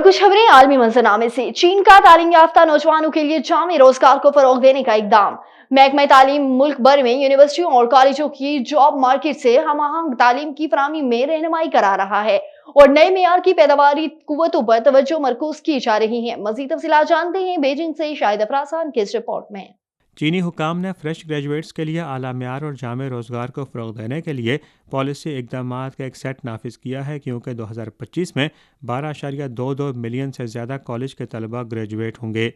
कुछ खबरें आलमी मंजरनामे से। चीन का तालीम याफ्ता नौजवानों के लिए जामे रोजगार को फरोग देने का इकदाम। महकमा तालीम मुल्क भर में यूनिवर्सिटियों और कॉलेजों की जॉब मार्केट से हम तालीम की फराहमी में रहनुमाई करा रहा है और नए मेयार की पैदावारी कुव्वतों पर तवज्जो मरकूज की जा रही है। मजीद तफसीलात जानते हैं बीजिंग से शाहिद अफराज खान की इस रिपोर्ट में। चीनी हुकाम ने फ्रेश ग्रेजुएट्स के लिए आला म्यार और जामे रोज़गार को फ़रोग देने के लिए पॉलिसी इकदाम का एक सेट नाफिज किया है, क्योंकि 2025 में 12.22 मिलियन से ज़्यादा कॉलेज के तलबा ग्रेजुएट होंगे।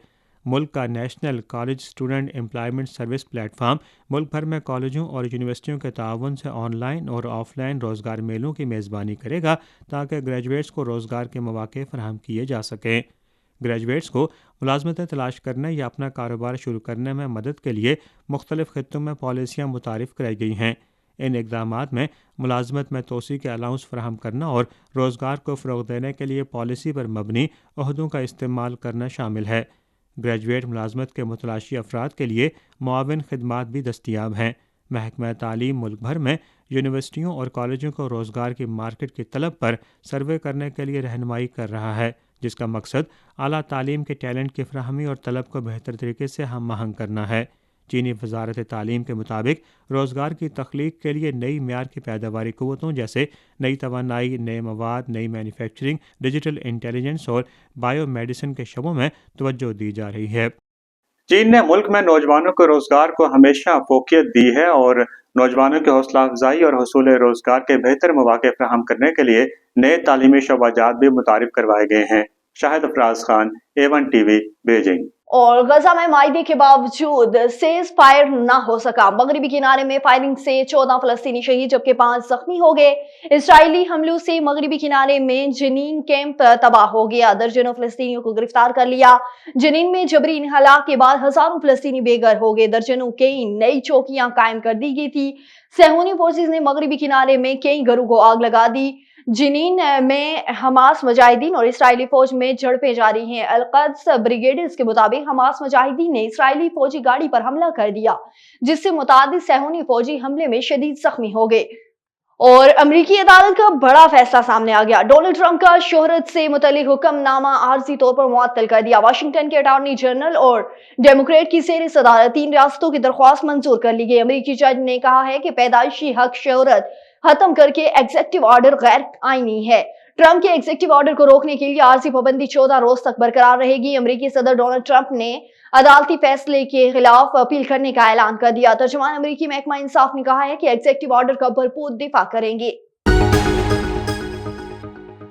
मुल्क का national college student employment service platform मुल्क भर में कॉलेजों और यूनिवर्सिटियों के ताउन से ऑनलाइन और ऑफलाइन रोज़गार मेलों की मेज़बानी करेगा, ताकि ग्रेजुएट्स को रोज़गार के मौके फराहम किए जा सकें। ग्रेजुएट्स को मुलाजमतें तलाश करने या अपना कारोबार शुरू करने में मदद के लिए मुख्तलिफ खित्तों में पॉलिसियाँ मुतारिफ़ कराई गई हैं। इन इक़दामात में मुलाजमत में तोसी के अलाउंस फराहम करना और रोज़गार को फ़रोग देने के लिए पॉलिसी पर मबनी ओहदों का इस्तेमाल करना शामिल है। ग्रेजुएट मुलाजमत के मुतलाशी अफराद के लिए मुआविन खिदमात भी दस्तियाब हैं। महकमा तालीम मुल्क भर में यूनिवर्सिटियों और कॉलेजों को रोज़गार की मार्केट की तलब पर सर्वे करने के लिए रहनुमाई कर रहा है, जिसका मकसद आला तालीम के टैलेंट की फराहमी और तलब को बेहतर तरीके से हम आहंग करना है। चीनी वजारत तालीम के मुताबिक रोज़गार की तख्लीक के लिए नई म्यार की पैदावारी कुव्वतों जैसे नई तवानाई, नए मवाद, नई मैन्युफैक्चरिंग, डिजिटल इंटेलिजेंस और बायो मेडिसिन के शबों में तवज्जो दी जा रही है। चीन ने मुल्क में नौजवानों को रोज़गार को हमेशा फोकियत दी है और नौजवानों की हौसला अफजाई और हसूल रोज़गार के बेहतर मौके फराहम करने के लिए नए तालीमी शोबाजात भी मुतारिफ करवाए गए हैं। Shahid Afraz Khan, A1 TV, Beijing. और गजा में मायदे के बावजूद सेज फायर न हो सका। मगरबी किनारे में फायरिंग से 14 फलस्तीनी शहीद जबकि 5 जख्मी हो गए। इसराइली हमलों से मगरबी किनारे में जनीन कैंप तबाह हो गया। दर्जनों फलस्तीनियों को गिरफ्तार कर लिया। जनीन में जबरी इन्हला के बाद हजारों फलस्तीनी बेघर हो गए। दर्जनों कई नई चौकियां कायम कर दी गई थी। सेहूनी फोर्सेज ने मगरबी किनारे में कई घरों को आग लगा दी। जिनीन में हमास मुजाहिदीन और इसराइली फौज में झड़पें जारी हैं। अल-क़द्स ब्रिगेडियर्स के मुताबिक हमास मुजाहिदीन ने इसराइली फौजी गाड़ी पर हमला कर दिया, जिससे मुतादिद सेहूनी फौजी हमले में शदीद जख्मी हो गए। और अमरीकी अदालत का बड़ा फैसला सामने आ गया। डोनाल्ड ट्रंप का शोहरत से मुतल्लिक हुक्मनामा आर्जी तौर पर मुअत्तल कर दिया। वाशिंगटन के अटॉर्नी जनरल और डेमोक्रेट की ज़ेर सदारत 3 रियासतों की दरख्वास्त मंजूर कर ली गई। अमरीकी जज ने कहा है कि पैदाइशी हक शोहरत खत्म करके एग्जीक्यूटिव ऑर्डर गैर आईनी है। ट्रंप के एग्जीक्यूटिव ऑर्डर को रोकने के लिए आर्जी पाबंदी 14 रोज तक बरकरार रहेगी। अमरीकी सदर डोनाल्ड ट्रंप ने अदालती फैसले के खिलाफ अपील करने का ऐलान कर दिया। तर्जुमान अमरीकी महकमा इंसाफ ने कहा है कि एग्जीक्यूटिव ऑर्डर का भरपूर दिफा करेंगे।